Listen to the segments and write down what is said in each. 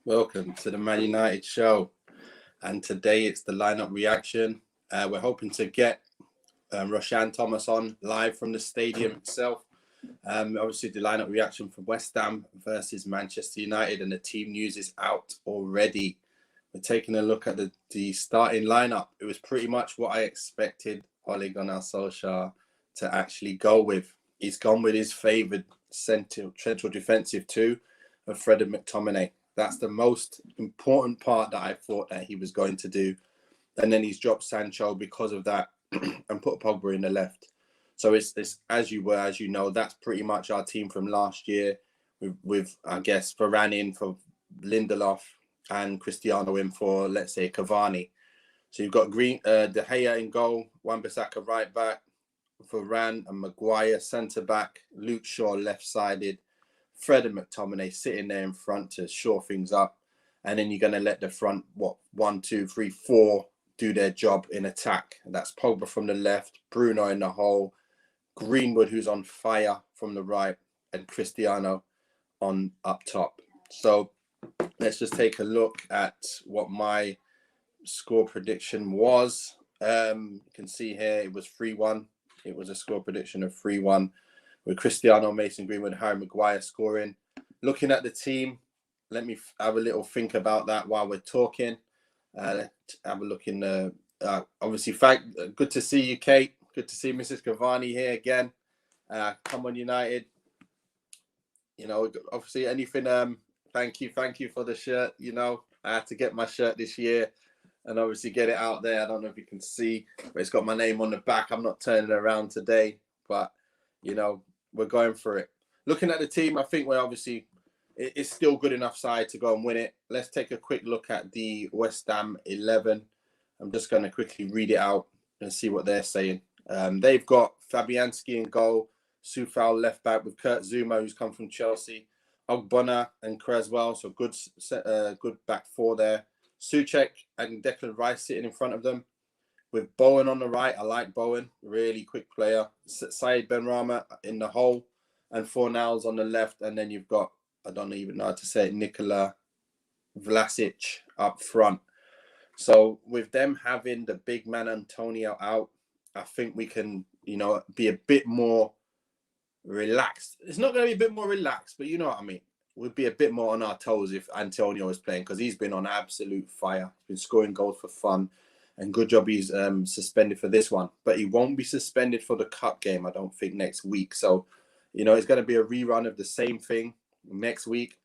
Welcome to the Man United show. And today it's the lineup reaction. We're hoping to get Roshane Thomas on live from the stadium itself. Obviously, the lineup reaction for West Ham versus Manchester United, and the team news is out already. We're taking a look at the starting lineup. It was pretty much what I expected Ole Gunnar Solskjaer to actually go with. He's gone with his favoured central defensive two of Fred and McTominay. That's the most important part that I thought that he was going to do. And then he's dropped Sancho because of that and put Pogba in the left. So it's this, as you know, that's pretty much our team from last year with I guess, Varane in for Lindelof and Cristiano in for, let's say, Cavani. So you've got De Gea in goal, Wan-Bissaka right back, Varane and Maguire centre back, Luke Shaw left-sided, Fred and McTominay sitting there in front to shore things up. And then you're going to let the front, 1, 2, 3, 4 do their job in attack. And that's Pogba from the left, Bruno in the hole, Greenwood, who's on fire from the right, and Cristiano on up top. So let's just take a look at what my score prediction was. You can see here it was 3-1. It was a score prediction of 3-1. With Cristiano, Mason Greenwood, Harry Maguire scoring. Looking at the team, let me have a little think about that while we're talking. Let's have a look in the... obviously, good to see you, Kate. Good to see Mrs. Cavani here again. Come on, United. You know, obviously, anything... thank you for the shirt. You know, I had to get my shirt this year and obviously get it out there. I don't know if you can see, but it's got my name on the back. I'm not turning it around today, but, you know, we're going for it. Looking at the team, I think it's still good enough side to go and win it. Let's take a quick look at the West Ham 11. I'm just going to quickly read it out and see what they're saying. They've got Fabianski in goal, Soufal left back with Kurt Zouma, who's come from Chelsea, Ogbonna and Creswell, so good back four there. Souček and Declan Rice sitting in front of them. With Bowen on the right, I like Bowen, really quick player. Said Benrahma in the hole, and Fornals on the left. And then you've got, I don't even know how to say it, Nikola Vlasic up front. So with them having the big man Antonio out, I think we can, you know, be a bit more relaxed. It's not going to be a bit more relaxed, but you know what I mean. We'll be a bit more on our toes if Antonio is playing, because he's been on absolute fire. He's been scoring goals for fun. And good job he's suspended for this one. But he won't be suspended for the cup game, I don't think, next week. So, you know, it's going to be a rerun of the same thing next week.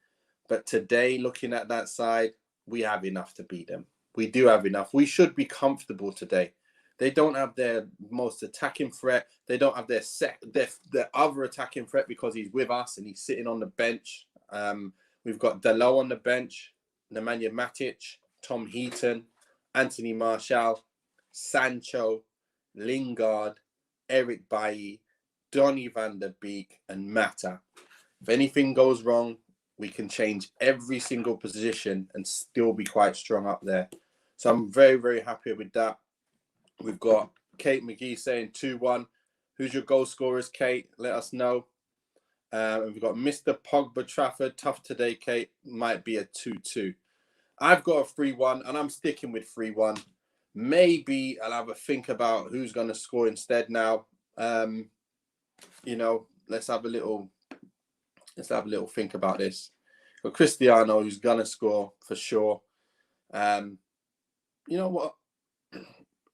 But today, looking at that side, we have enough to beat them. We do have enough. We should be comfortable today. They don't have their most attacking threat. They don't have their other attacking threat because he's with us and he's sitting on the bench. We've got Dalot on the bench, Nemanja Matic, Tom Heaton, Anthony Martial, Sancho, Lingard, Eric Bailly, Donny van der Beek, and Mata. If anything goes wrong, we can change every single position and still be quite strong up there. So I'm very, very happy with that. We've got Kate McGee saying 2-1. Who's your goal scorers, Kate? Let us know. And we've got Mr. Pogba Trafford. Tough today, Kate. Might be a 2-2. I've got a 3-1, and I'm sticking with 3-1. Maybe I'll have a think about who's going to score instead now. You know, let's have a little think about this. But Cristiano, who's going to score for sure. You know what?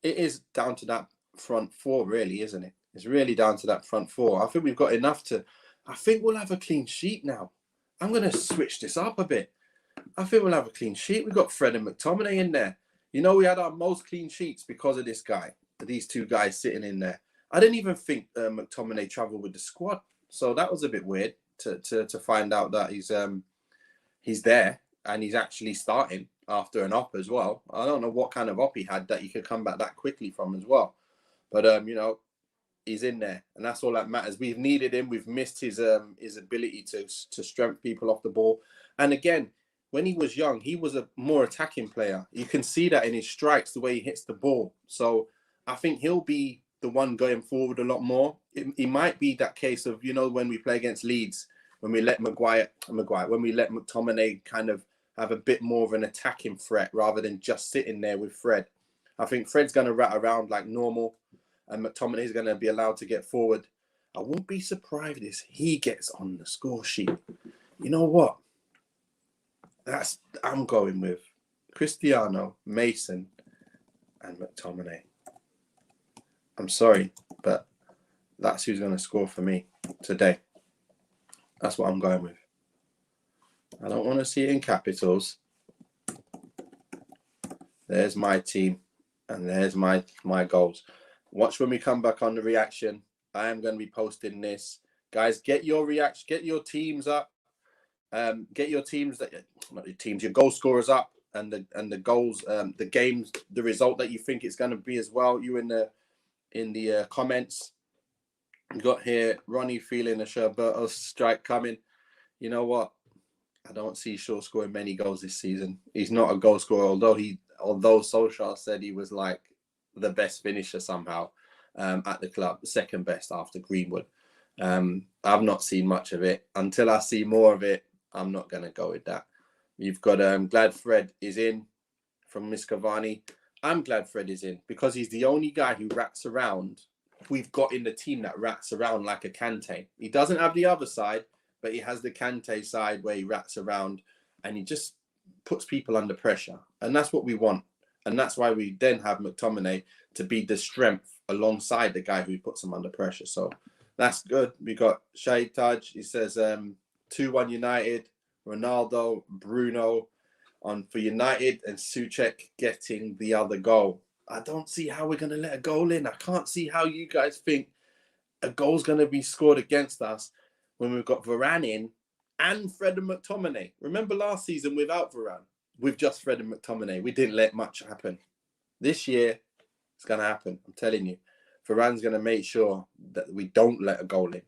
It is down to that front four, really, isn't it? It's really down to that front four. I think we've got enough to... I think we'll have a clean sheet now. I'm going to switch this up a bit. I think we'll have a clean sheet. We've got Fred and McTominay in there. You know, we had our most clean sheets because of this guy, these two guys sitting in there. I didn't even think McTominay travelled with the squad. So that was a bit weird to find out that he's there and he's actually starting after an op as well. I don't know what kind of op he had that he could come back that quickly from as well. But, you know, he's in there, and that's all that matters. We've needed him. We've missed his ability to strengthen people off the ball. And again, when he was young, he was a more attacking player. You can see that in his strikes, the way he hits the ball. So I think he'll be the one going forward a lot more. It might be that case of, you know, when we play against Leeds, when we let when we let McTominay kind of have a bit more of an attacking threat rather than just sitting there with Fred. I think Fred's going to rat around like normal, and McTominay's going to be allowed to get forward. I won't be surprised if he gets on the score sheet. You know what? I'm going with Cristiano, Mason, and McTominay. I'm sorry, but that's who's going to score for me today. That's what I'm going with. I don't want to see it in capitals. There's my team, and there's my goals. Watch when we come back on the reaction. I am going to be posting this. Guys, get your reaction, get your teams up. Get your teams, not your teams, your goal scorers up, and the goals, the games, the result that you think it's going to be as well. You in the comments. We got here Ronnie feeling a Sherberto strike coming. You know what? I don't see Shaw scoring many goals this season. He's not a goal scorer, although Solskjaer said he was like the best finisher somehow at the club, second best after Greenwood. I've not seen much of it. Until I see more of it, I'm not going to go with that. You've got glad Fred is in from Miss Cavani. I'm glad Fred is in because he's the only guy who rats around. We've got in the team that rats around like a Kante. He doesn't have the other side, but he has the Kante side where he rats around and he just puts people under pressure. And that's what we want. And that's why we then have McTominay to be the strength alongside the guy who puts him under pressure. So that's good. We got Shahid Taj. He says 2-1 United. Ronaldo, Bruno on for United, and Souček getting the other goal. I don't see how we're going to let a goal in. I can't see how you guys think a goal's going to be scored against us when we've got Varane in and Fred and McTominay. Remember last season without Varane, with just Fred and McTominay, we didn't let much happen. This year, it's going to happen. I'm telling you. Varane's going to make sure that we don't let a goal in.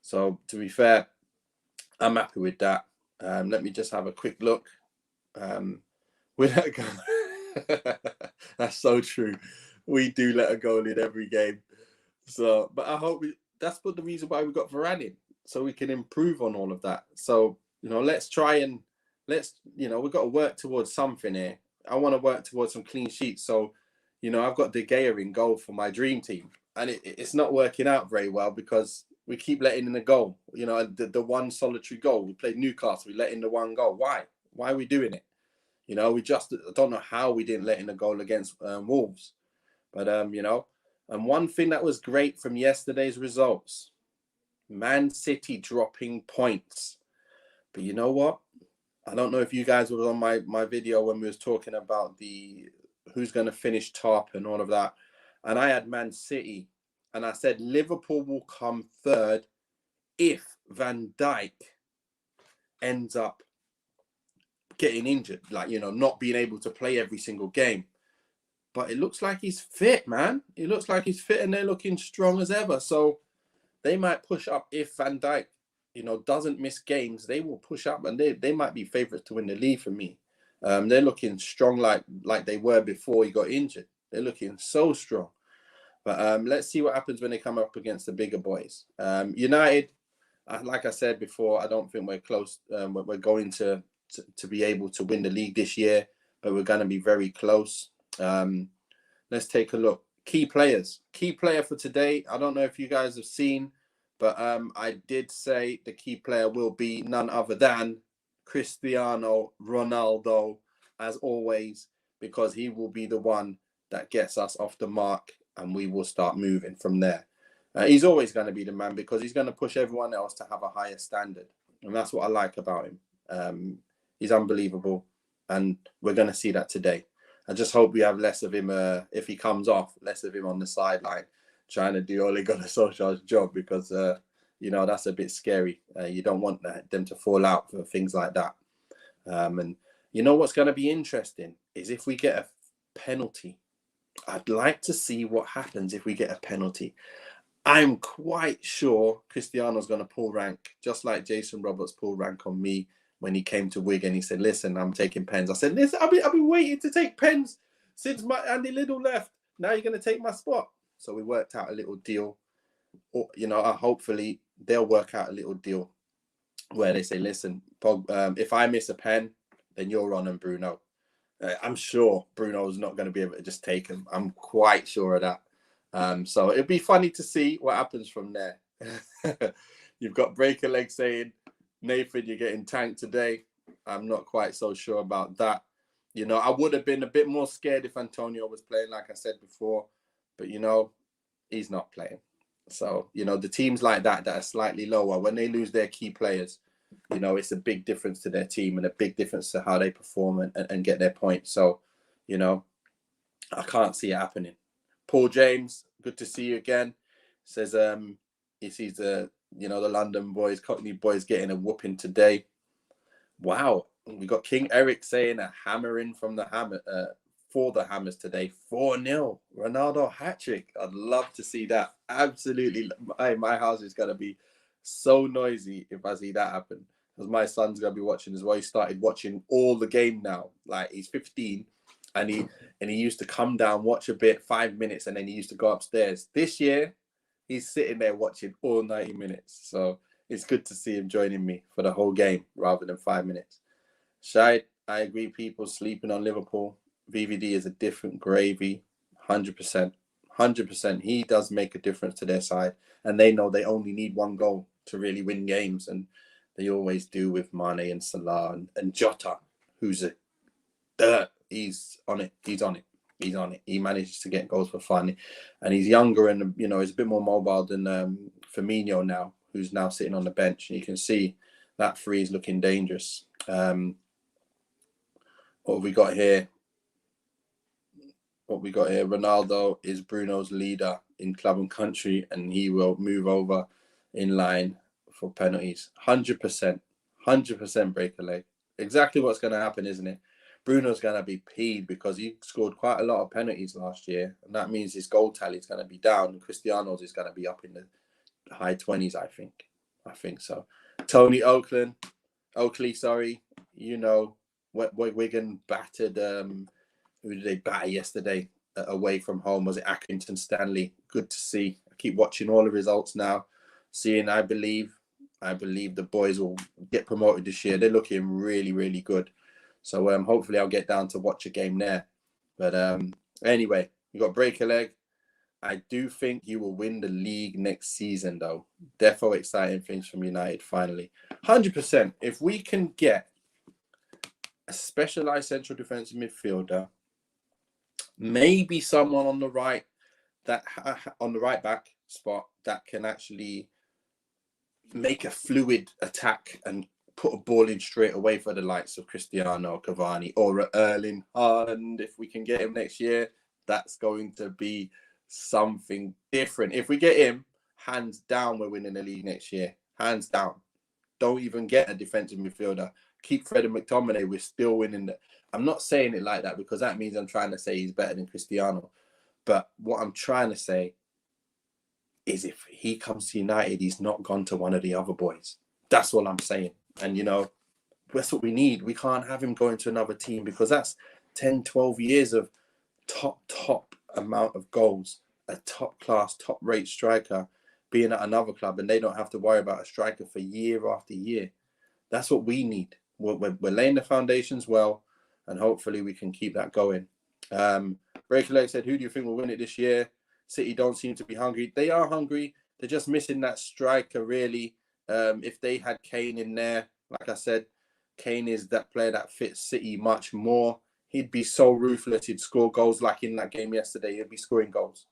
So, to be fair, I'm happy with that. Let me just have a quick look. We let a goal. That's so true. We do let a goal in every game. So, but I hope that's the reason why we got Varane in, so we can improve on all of that. So, let's try and we've got to work towards something here. I want to work towards some clean sheets. So, I've got De Gea in goal for my dream team, and it's not working out very well because we keep letting in the goal. The one solitary goal. We played Newcastle. We let in the one goal. Why? Why are we doing it? We just don't know how we didn't let in a goal against Wolves. But, and one thing that was great from yesterday's results, Man City dropping points. But you know what? I don't know if you guys were on my video when we was talking about the who's going to finish top and all of that. And I had Man City. And I said Liverpool will come third if Van Dijk ends up getting injured, not being able to play every single game. But it looks like he's fit, man. It looks like he's fit and they're looking strong as ever. So they might push up if Van Dijk, doesn't miss games. They will push up and they might be favourites to win the league for me. They're looking strong like they were before he got injured. They're looking so strong. But let's see what happens when they come up against the bigger boys. United, like I said before, I don't think we're close. We're going to be able to win the league this year, but we're going to be very close. Let's take a look. Key players. Key player for today. I don't know if you guys have seen, but I did say the key player will be none other than Cristiano Ronaldo, as always, because he will be the one that gets us off the mark and we will start moving from there. He's always going to be the man because he's going to push everyone else to have a higher standard. And that's what I like about him. He's unbelievable. And we're going to see that today. I just hope we have less of him, if he comes off, less of him on the sideline trying to do Ole Gunnar Solskjaer's job because, that's a bit scary. You don't want them to fall out for things like that. And what's going to be interesting is if we get a penalty. I'd like to see what happens if we get a penalty. I'm quite sure Cristiano's going to pull rank, just like Jason Roberts pulled rank on me when he came to Wigan. He said, listen, I'm taking pens. I said, listen, I've been waiting to take pens since my Andy Liddell left. Now you're going to take my spot. So we worked out a little deal. Or, hopefully they'll work out a little deal where they say, listen, if I miss a pen, then you're on and Bruno. I'm sure Bruno's not going to be able to just take him. I'm quite sure of that. So it'd be funny to see what happens from there. You've got Breaker Leg saying, Nathan, you're getting tanked today. I'm not quite so sure about that. You know, I would have been a bit more scared if Antonio was playing, like I said before. But, you know, he's not playing. So, you know, the teams like that are slightly lower, when they lose their key players, you know, it's a big difference to their team and a big difference to how they perform and get their points. So, you know, I can't see it happening. Paul James, good to see you again. Says he sees the London boys, Cockney boys getting a whooping today. Wow. We got King Eric saying a hammering from the hammer for the Hammers today. 4-0. Ronaldo hat-trick. I'd love to see that. Absolutely. My house is going to be so noisy if I see that happen. Because my son's going to be watching as well. He started watching all the game now. Like, he's 15 and he used to come down, watch a bit, 5 minutes, and then he used to go upstairs. This year, he's sitting there watching all 90 minutes. So it's good to see him joining me for the whole game rather than 5 minutes. Shide, I agree, people sleeping on Liverpool. VVD is a different gravy, 100%. 100%. He does make a difference to their side. And they know they only need one goal to really win games. And they always do with Mane and Salah and Jota, who's he's on it. He's on it. He's on it. He manages to get goals for fun. And he's younger and, you know, he's a bit more mobile than Firmino now, who's now sitting on the bench. And you can see that free is looking dangerous. What have we got here? Ronaldo is Bruno's leader in club and country, and he will move over in line for penalties. 100%. 100% break a leg. Exactly what's going to happen, isn't it? Bruno's going to be peed because he scored quite a lot of penalties last year, and that means his goal tally is going to be down, and Cristiano's is going to be up in the high 20s, I think. I think so. Tony Oakley, sorry. You know, Wigan battered... who did they batter yesterday away from home? Was it Accrington Stanley? Good to see. I keep watching all the results now. Seeing, I believe the boys will get promoted this year. They're looking really, really good. So hopefully I'll get down to watch a game there. But anyway, you got break a leg. I do think you will win the league next season, though. Defo exciting things from United, finally. 100%. If we can get a specialised central defensive midfielder, maybe someone on the right back spot that can actually make a fluid attack and put a ball in straight away for the likes of Cristiano, Cavani, or Erling Haaland. If we can get him next year, that's going to be something different. If we get him, hands down, we're winning the league next year. Hands down. Don't even get a defensive midfielder. Keep Fred and McTominay. We're still winning. I'm not saying it like that because that means I'm trying to say he's better than Cristiano. But what I'm trying to say is if he comes to United, he's not gone to one of the other boys. That's all I'm saying. And, you know, that's what we need. We can't have him going to another team because that's 10, 12 years of top amount of goals, a top-class, top-rate striker being at another club, and they don't have to worry about a striker for year after year. That's what we need. We're laying the foundations well, and hopefully we can keep that going. Breaker said, who do you think will win it this year? City don't seem to be hungry. They are hungry. They're just missing that striker, really. If they had Kane in there, like I said, Kane is that player that fits City much more. He'd be so ruthless. He'd score goals like in that game yesterday. He'd be scoring goals.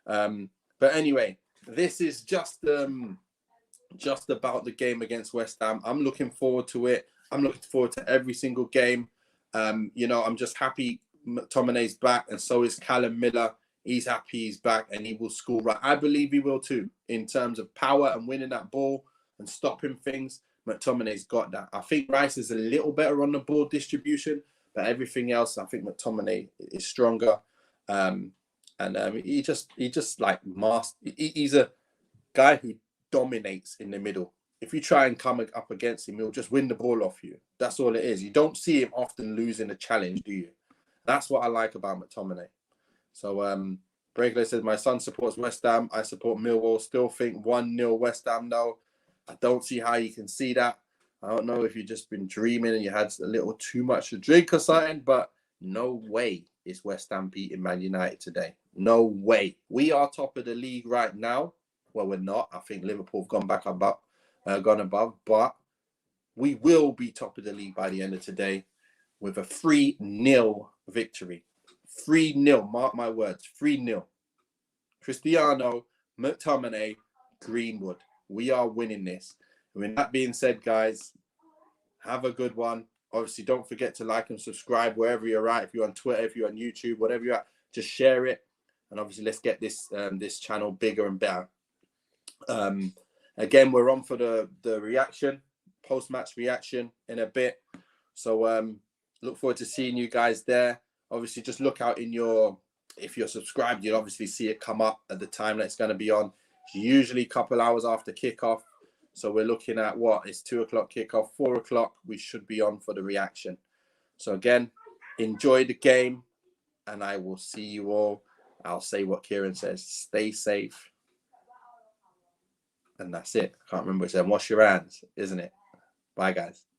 But anyway, this is just about the game against West Ham. I'm looking forward to it. I'm looking forward to every single game. You know, I'm just happy McTominay's back, and so is Callum Miller. He's happy he's back, and he will score right. I believe he will too, in terms of power and winning that ball and stopping things. McTominay's got that. I think Rice is a little better on the ball distribution, but everything else, I think McTominay is stronger. He just like he's a guy who dominates in the middle. If you try and come up against him, he'll just win the ball off you. That's all it is. You don't see him often losing a challenge, do you? That's what I like about McTominay. So, Breakley says, my son supports West Ham. I support Millwall. Still think 1-0 West Ham, though. I don't see how you can see that. I don't know if you've just been dreaming and you had a little too much to drink or something, but no way is West Ham beating Man United today. No way. We are top of the league right now. Well, we're not. I think Liverpool have gone above, but we will be top of the league by the end of today with a 3-0 victory. 3-0, mark my words, 3-0. Cristiano, McTominay, Greenwood. We are winning this. With that being said, guys, have a good one. Obviously, don't forget to like and subscribe wherever you're at. If you're on Twitter, if you're on YouTube, whatever you're at, just share it. And obviously, let's get this this channel bigger and better. Again, we're on for the reaction, post-match reaction in a bit. So look forward to seeing you guys there. Obviously, just look out in your, if you're subscribed, you'll obviously see it come up at the time that it's going to be on. It's usually a couple hours after kickoff. So we're looking at what? It's 2 o'clock kickoff, 4 o'clock. We should be on for the reaction. So again, enjoy the game, and I will see you all. I'll say what Kieran says. Stay safe. And that's it. I can't remember what it said. Wash your hands, isn't it? Bye, guys.